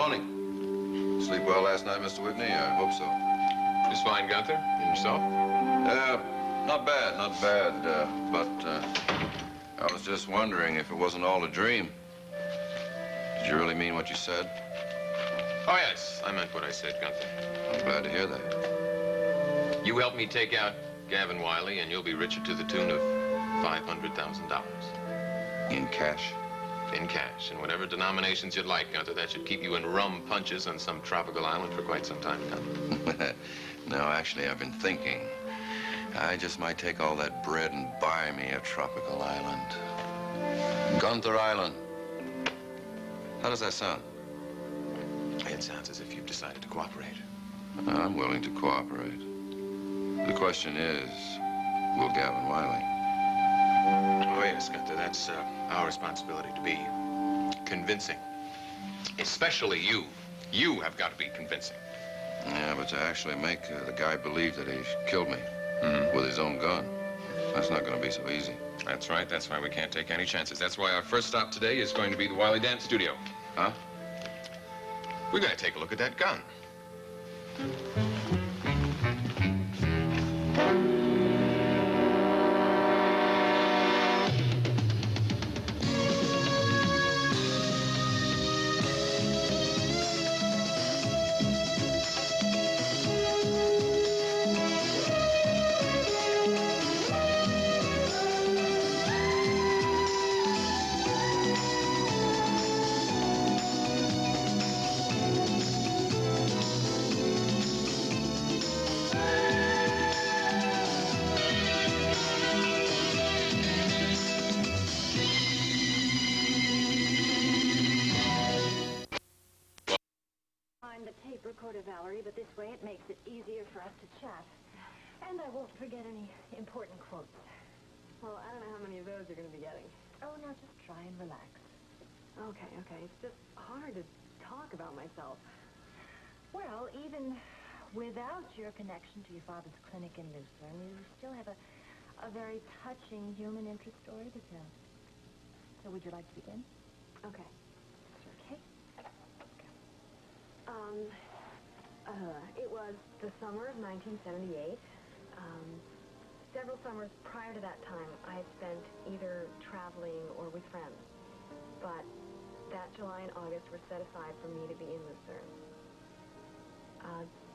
morning. Sleep well last night, Mr. Whitney? I hope so. Just fine, Gunther. And yourself? Not bad, not bad. I was just wondering if it wasn't all a dream. Did you really mean what you said? Oh, yes. I meant what I said, Gunther. I'm glad to hear that. You help me take out Gavin Wiley, and you'll be richer to the tune of $500,000. In cash? In cash, in whatever denominations you'd like, Gunther. That should keep you in rum punches on some tropical island for quite some time to come. No, actually, I've been thinking. I just might take all that bread and buy me a tropical island. Gunther Island. How does that sound? It sounds as if you've decided to cooperate. I'm willing to cooperate. The question is, will Gavin Wiley? Oh, yes, Gunther, that's our responsibility to be convincing. Especially you. You have got to be convincing. Yeah, but to actually make the guy believe that he killed me with his own gun, that's not going to be so easy. That's right. That's why we can't take any chances. That's why our first stop today is going to be the Wiley Dance Studio. Huh? We're going to take a look at that gun. Recorder, Valerie, but this way it makes it easier for us to chat. And I won't forget any important quotes. Well, I don't know how many of those you're going to be getting. Oh, now just try and relax. Okay. It's just hard to talk about myself. Well, even without your connection to your father's clinic in Lucerne, you still have a very touching human interest story to tell. So would you like to begin? Okay. Okay. It was the summer of 1978. Several summers prior to that time, I had spent either traveling or with friends. But that July and August were set aside for me to be in Lucerne.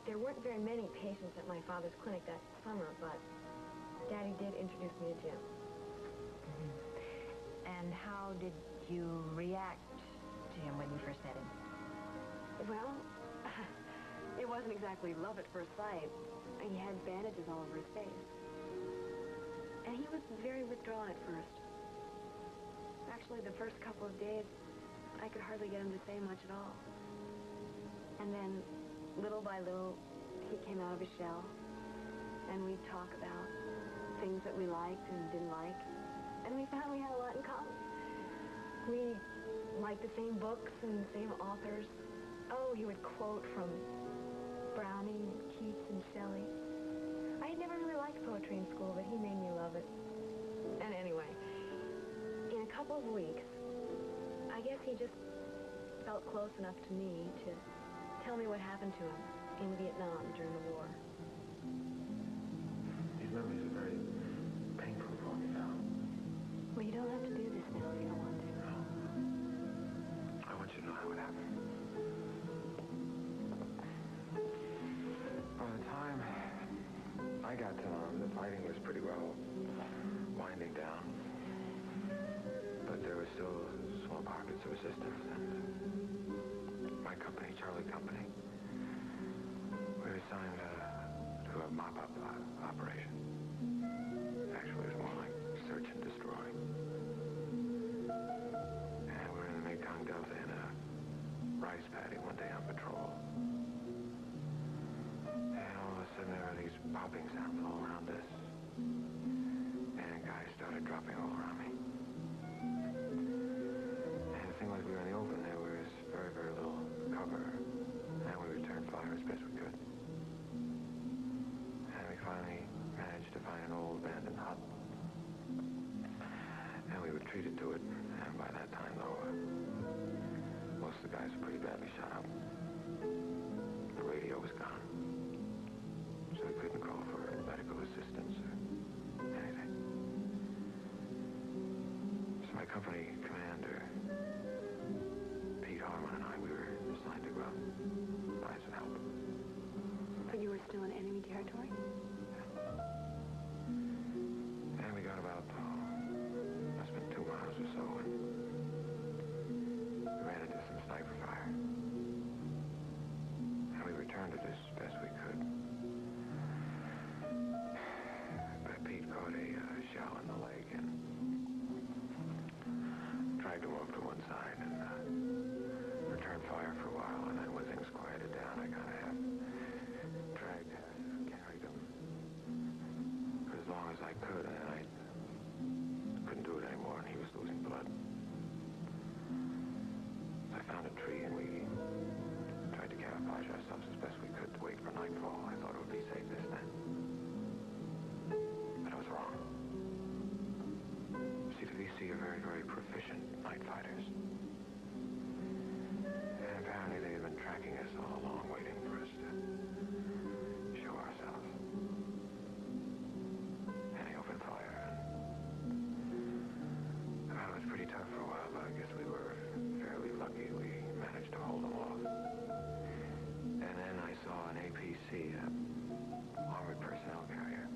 There weren't very many patients at my father's clinic that summer, but Daddy did introduce me to Jim. And how did you react to him when you first met him? Well, it wasn't exactly love at first sight. He had bandages all over his face. And he was very withdrawn at first. Actually, the first couple of days, I could hardly get him to say much at all. And then, little by little, he came out of his shell. And we'd talk about things that we liked and didn't like. And we found we had a lot in common. We liked the same books and the same authors. Oh, he would quote from Browning, Keats, and Shelley. I had never really liked poetry in school, but he made me love it. And anyway, in a couple of weeks, I guess he just felt close enough to me to tell me what happened to him in Vietnam during the war. These memories are very painful for me now. Well, you don't have to do this now if you don't want to. No. I want you to know how it happened. By the time I got to the fighting was pretty well winding down. But there were still small pockets of resistance, and my company, Charlie Company, we were assigned to a mop-up operation. Actually, it was more like search and destroy. And we were in the Mekong Delta in a rice paddy one day on patrol. And all of a sudden, there were these popping sounds all around us. And guys started dropping all around me. And the thing was, we were in the open. There was very, very little cover. And we returned fire as best we could. And we finally managed to find an old abandoned hut. And we retreated to it. And by that time, though, most of the guys guys were pretty badly shot up. The radio was gone. So we couldn't call for medical assistance or anything. So my company commander, Pete Harmon, and I, we were assigned to go out and find some help. But you were still in enemy territory? And we got about, must have been 2 miles or so, and we ran into some sniper fire. And we returned it as best we could. But Pete caught a shell in the leg and dragged him over to one side and returned fire for a while. And then when things quieted down, I kind of half carried him for as long as I could, and then I couldn't do it anymore, and he was losing blood. I found a tree, and we tried to camouflage ourselves as best we could to wait for nightfall. I thought it would be safe this time. But I was wrong. See, the VC are very, very proficient night fighters. And apparently they had been tracking us all along, waiting for us to show ourselves. And they opened fire, and it was pretty tough for a while, but I guess we were fairly lucky. We managed to hold them off. And then I saw an APC, armored personnel carrier,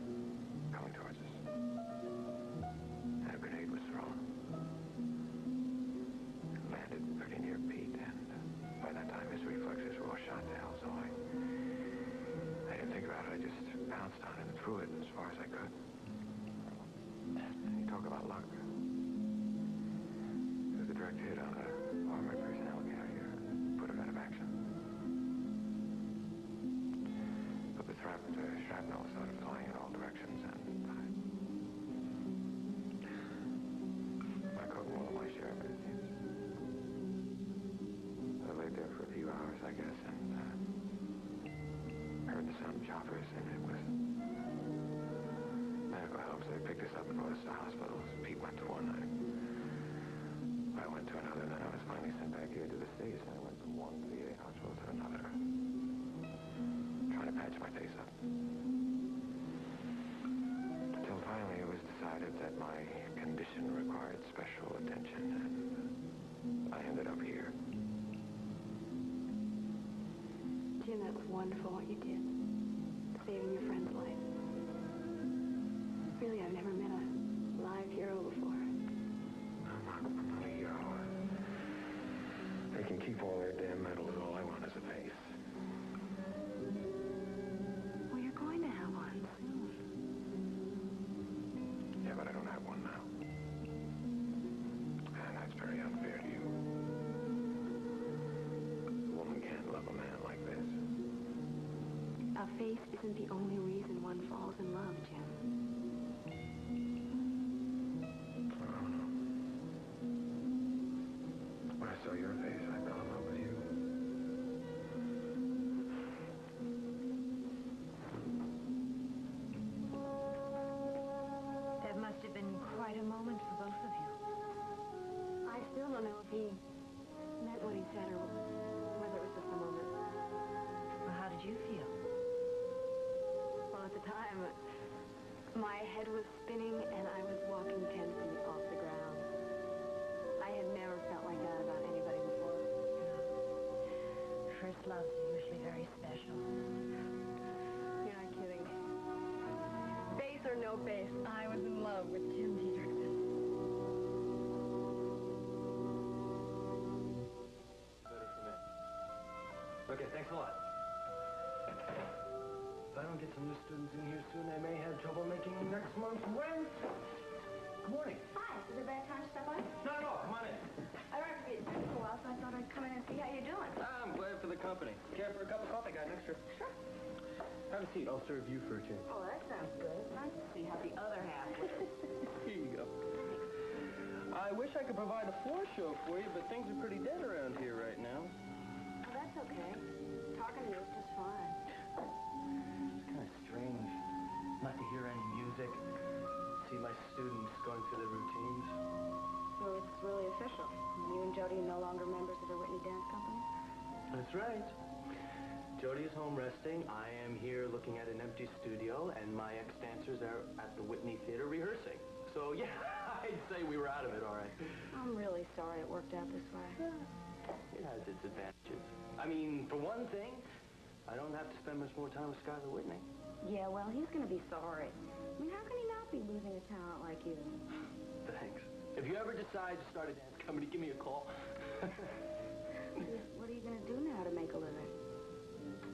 coming towards us. And a grenade was thrown. It landed pretty near Pete, and by that time his reflexes were all shot to hell, so I didn't think about it. I just pounced on it and threw it as far as I could. And you talk about luck. It was a direct hit on an armored personnel carrier and put it out of action. But the shrapnel started flying in all directions, and I caught more than my share of it, it seems. I laid there for a few hours, I guess, and heard the sound of choppers, and it was medical help, so they picked us up and brought us to hospitals. Pete went to one, I went to another, and then I was finally sent back here to the States, and I went from one VA hospital to another, trying to patch my face up. Until finally it was decided that my condition required special attention, and I ended up here. Jim, that was wonderful what you did. Saving your friend's life. Really, I've never met a live hero before. I'm not a hero. They can keep all their damn medals. All I want is a face. Well, you're going to have one soon. Yeah, but I don't have one now. And that's very unfair to you. A woman can't love a man like this. A face isn't the only reason one falls in love, Jim. I don't know. When I saw your face, I fell in love with you. That must have been quite a moment for both of you. I still don't know if he meant what he said or whether it was just a moment. Well, how did you feel? Well, at the time, my head was spinning and I was walking 10 feet off the ground. I had never felt like that about anybody before. First loves are usually very special. You're not kidding. Face or no face, I was in love with Jim Dietrichson. Better for me. Okay, thanks a lot. If I don't get some new students in here soon, I may have trouble making next month's rent. Good morning. Hi, is it a bad time to stop by? Not at all. Come on in. I remember you for a while, so I thought I'd come in and see how you're doing. I'm glad for the company. Care for a cup of coffee? Got an extra. Sure. Have a seat. I'll serve you for a change. Oh, that sounds good. It's nice to see how the other half lives. Here you go. I wish I could provide a floor show for you, but things are pretty dead around here right now. Oh, that's okay. Talking to you is just fine. It's kind of strange not to hear any music, see my students going through their routines. So it's really official. You and Jody are no longer members of the Whitney Dance Company? That's right. Jody is home resting. I am here looking at an empty studio, and my ex-dancers are at the Whitney Theater rehearsing. So, yeah, I'd say we were out of it, all right. I'm really sorry it worked out this way. It has its advantages. I mean, for one thing, I don't have to spend much more time with Skylar Whitney. Yeah, well, he's going to be sorry. I mean, how can he not be losing a talent like you? Thanks. If you ever decide to start a dance company, give me a call. What are you going to do now to make a living?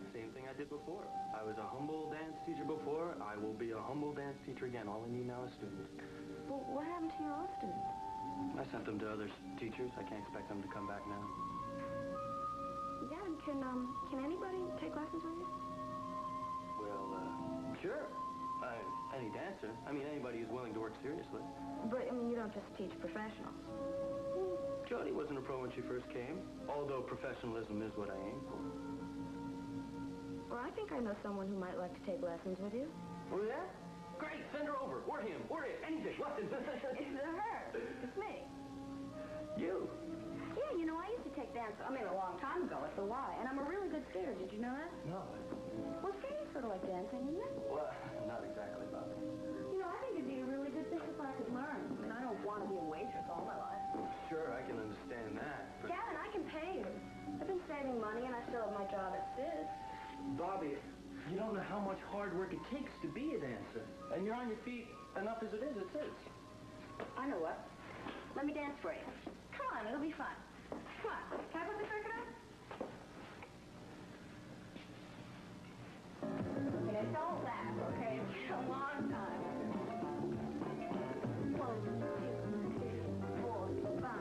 Same thing I did before. I was a humble dance teacher before. I will be a humble dance teacher again. All I need now is students. Well, what happened to your old students? I sent them to other teachers. I can't expect them to come back now. Gavin, can anybody take lessons with you? Well, sure. Any dancer. I mean, anybody who's willing to work seriously. But, I mean, you don't just teach professionals. Jody wasn't a pro when she first came, although professionalism is what I aim for. Well, I think I know someone who might like to take lessons with you. Oh, yeah? Great, send her over. Or him, or it, anything. Lessons. It's her. It's me. You? Yeah, you know, I used to take dance, a long time ago at the Y, and I'm a really good skater. Did you know that? No. Well, skating's sort of like dancing, isn't it? Well, not exactly, Bobbie. You know, I think it'd be a really good thing if I could learn. I mean, I don't want to be a waitress all my life. Sure, I can understand that, but... Gavin, I can pay you. I've been saving money, and I still have my job at Sid's. Bobbie, you don't know how much hard work it takes to be a dancer. And you're on your feet enough as it is, it is. I know what. Let me dance for you. Come on, it'll be fun. Come on. Can I put the circuit on? And it don't last, okay? It's a long time. 1, 2, 3, 4, 5,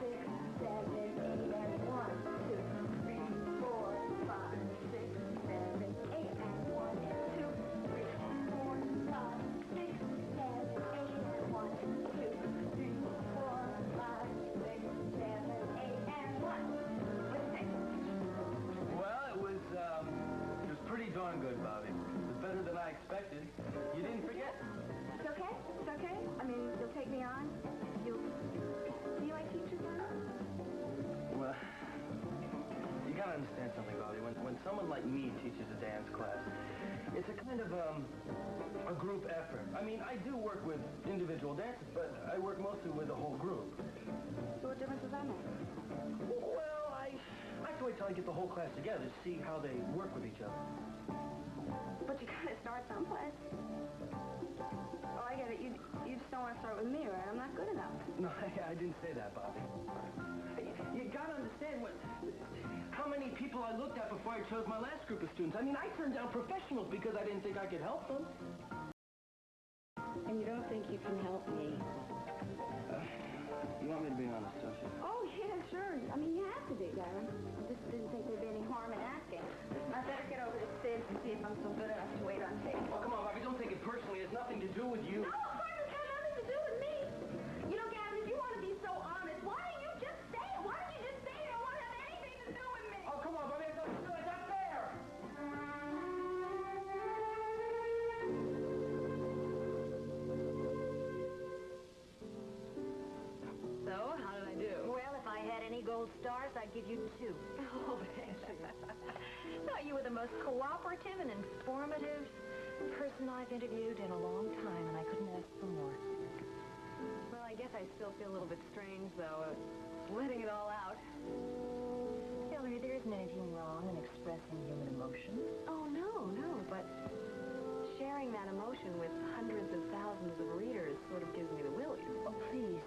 6, 7, 8, and 1, 2, 3, 4, 5, 6, 7, 8, and 1, 2, 3, 4, 5, 6, 7, 8, and 1, 2, 3, 4, 5, 6, 7, 8, and 1. What do you think? Well, it was pretty darn good, Bobbie. It was better than I expected. You didn't forget. It's okay? It's okay? I mean, you'll take me on? Do you like teachers, Arnold? Well, you gotta understand something, Bobbie. When someone like me teaches a dance class, it's a kind of a group effort. I mean, I do work with individual dancers, but I work mostly with a whole group. So what difference does that make? Well, I like to wait till I get the whole class together to see how they work with each other. But you gotta start someplace. Oh, I get it. You just don't want to start with me, right? I'm not good enough. No, I didn't say that, Bobbie. You gotta understand how many people I looked at before I chose my last group of students. I mean, I turned down professionals because I didn't think I could help them. And you don't think you can help me? You want me to be honest, don't you? Oh, yeah, sure. I mean, you have to be, Gavin. I just didn't think there'd be any harm in asking. I better get over to Sid's and see if I'm still good enough to wait on tables. Oh, come on, Bobbie, don't take it personally. It has nothing to do with you. No, of course it's got nothing to do with me. You know, Gavin, if you want to be so honest, why don't you just say it? Why don't you just say it don't want to have anything to do with me? Oh, come on, Bobbie, it's not fair. So, how did I do? Well, if I had any gold stars, I'd give you 2. Oh, thank you. No, you were the most cooperative and informative person I've interviewed in a long time, and I couldn't ask for more. Well, I guess I still feel a little bit strange, though, letting it all out. Valerie, there isn't anything wrong in expressing human emotions. Oh, no, but sharing that emotion with hundreds of thousands of readers sort of gives me the willies. Oh, please,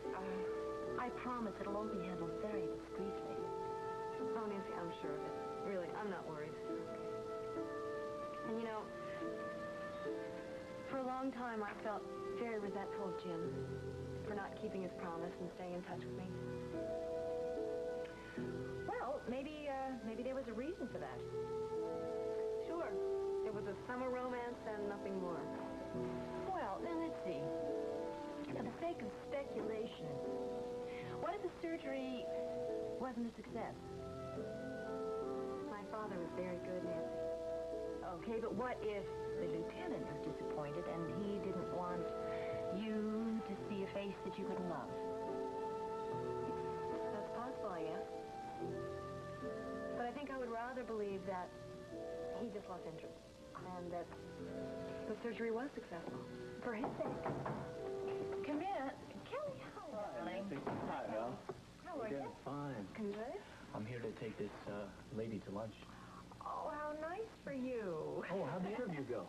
I promise it'll all be handled very discreetly. Oh, Nancy, I'm sure of it. Really, I'm not worried. And you know, for a long time I felt very resentful of Jim for not keeping his promise and staying in touch with me. Well, maybe there was a reason for that. Sure. It was a summer romance and nothing more. Well, then let's see. For the sake of speculation, what if the surgery wasn't a success? My father was very good, Nancy. Okay, but what if the lieutenant was disappointed and he didn't want you to see a face that you couldn't love? That's possible, I guess. But I think I would rather believe that he just lost interest and that the surgery was successful for his sake. Come in. Kelly, hi, darling. Hi, Val. How are you? Fine. Good. I'm here to take this lady to lunch. Oh, how nice for you. Oh, how'd the interview go?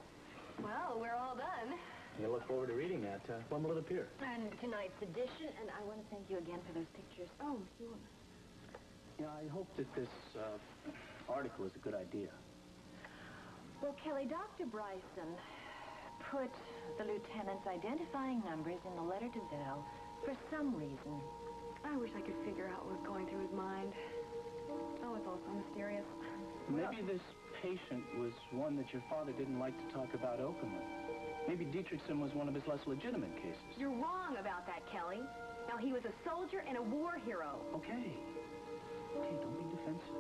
Well, we're all done. You look forward to reading that. When will it appear? And tonight's edition, and I want to thank you again for those pictures. Oh, sure. Yeah, I hope that this article is a good idea. Well, Kelly, Dr. Bryson put the lieutenant's identifying numbers in the letter to Val for some reason. I wish I could figure out what was going through his mind. Oh, it's all so mysterious. Maybe this patient was one that your father didn't like to talk about openly. Maybe Dietrichson was one of his less legitimate cases. You're wrong about that, Kelly. Now, he was a soldier and a war hero. Okay. Okay, don't be defensive.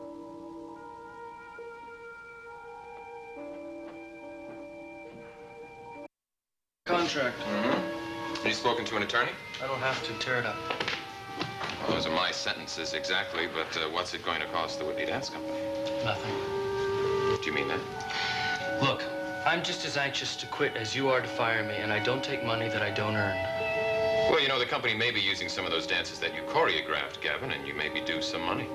Contract. Have you spoken to an attorney? I don't have to. Tear it up. Well, those are my sentences exactly, but what's it going to cost the Whitney Dance Company? Nothing. Do you mean that? Look, I'm just as anxious to quit as you are to fire me, and I don't take money that I don't earn. Well, you know, the company may be using some of those dances that you choreographed, Gavin, and you may be due some money.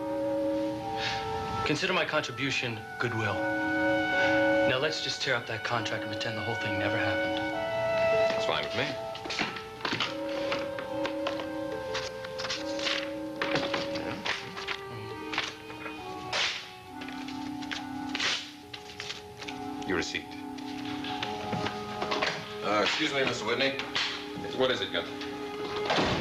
Consider my contribution goodwill. Now let's just tear up that contract and pretend the whole thing never happened. That's fine with me. Your receipt. Excuse me, Mr. Whitney. What is it, Gunther?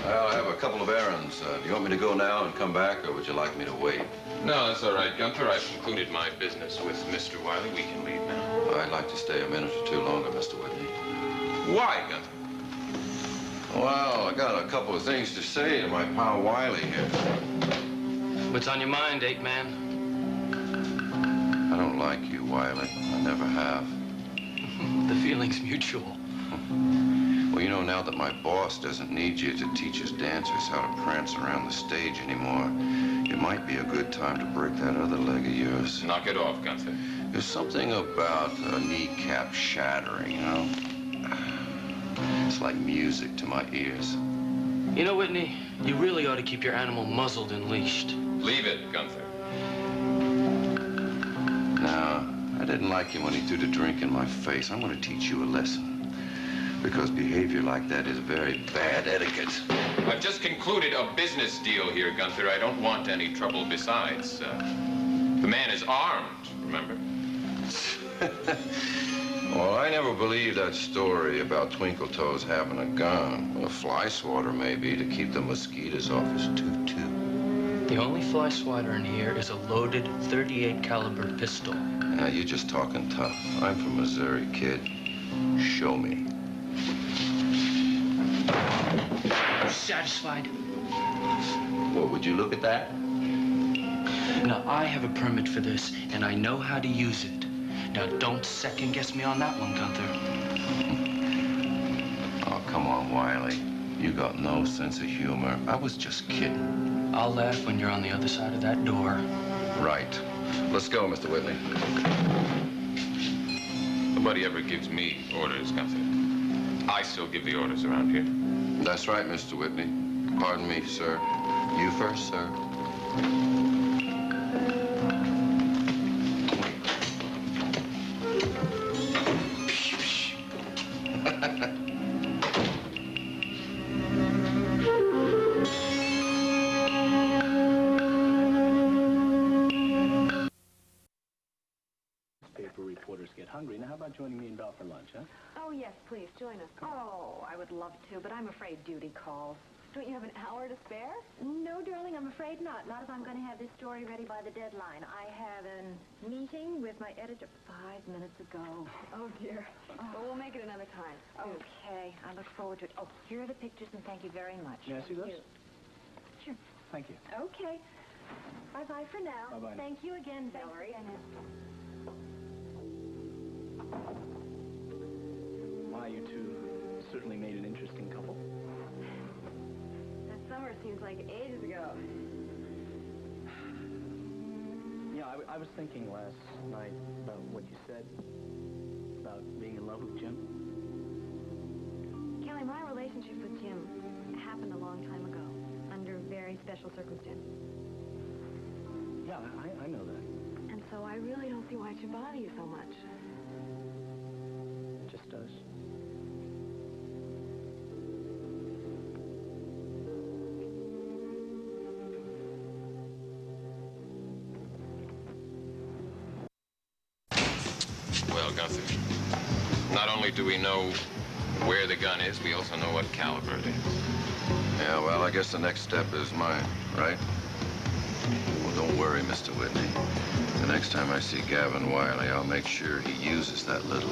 I have a couple of errands. Do you want me to go now and come back, or would you like me to wait? No, that's all right, Gunther. I've concluded my business with Mr. Wiley. We can leave now. I'd like to stay a minute or two longer, Mr. Whitney. Why, Gunther? Well, I got a couple of things to say to my pal Wiley here. What's on your mind, ape man? I don't like you, Wiley. I never have. The feeling's mutual. Well, you know, now that my boss doesn't need you to teach his dancers how to prance around the stage anymore, it might be a good time to break that other leg of yours. Knock it off, Gunther. There's something about a kneecap shattering, you know? It's like music to my ears. You know, Whitney, you really ought to keep your animal muzzled and leashed. Leave it, Gunther. Now, I didn't like him when he threw the drink in my face. I'm going to teach you a lesson. Because behavior like that is very bad etiquette. I've just concluded a business deal here, Gunther. I don't want any trouble besides. The man is armed, remember? Well, I never believed that story about Twinkle Toes having a gun. Well, a fly swatter, maybe, to keep the mosquitoes off his toot-toot. The only fly swatter in here is a loaded .38 caliber pistol. Now, you're just talking tough. I'm from Missouri, kid. Show me. Satisfied? Well, would you look at that? Now, I have a permit for this, and I know how to use it. Now, don't second-guess me on that one, Gunther. Oh, come on, Wiley. You got no sense of humor. I was just kidding. I'll laugh when you're on the other side of that door. Right. Let's go, Mr. Whitney. Nobody ever gives me orders, Gunther. I still give the orders around here. That's right, Mr. Whitney. Pardon me, sir. You first, sir. Newspaper reporters get hungry. Now, how about joining me and Val for lunch, huh? Oh, yes, please, join us. Oh, I would love to, but I'm afraid duty calls. Don't you have an hour to spare? No, darling, I'm afraid not. Not if I'm going to have this story ready by the deadline. I have a meeting with my editor 5 minutes ago. Oh, dear. Well, we'll make it another time. Okay, I look forward to it. Oh, here are the pictures, and thank you very much. May I see those? Sure. Thank you. Okay. Bye-bye for now. Bye-bye. Thank you again, Valerie. My, you two certainly made an interesting couple. That summer seems like ages ago. Yeah, I I was thinking last night about what you said about being in love with Jim. Kelly, my relationship with Jim happened a long time ago, under very special circumstances. Yeah, I know that. And so I really don't see why it should bother you so much. It just does. Well, Gunther, not only do we know where the gun is, we also know what caliber it is. Yeah, well, I guess the next step is mine, right? Well, don't worry, Mr. Whitney. The next time I see Gavin Wiley, I'll make sure he uses that little...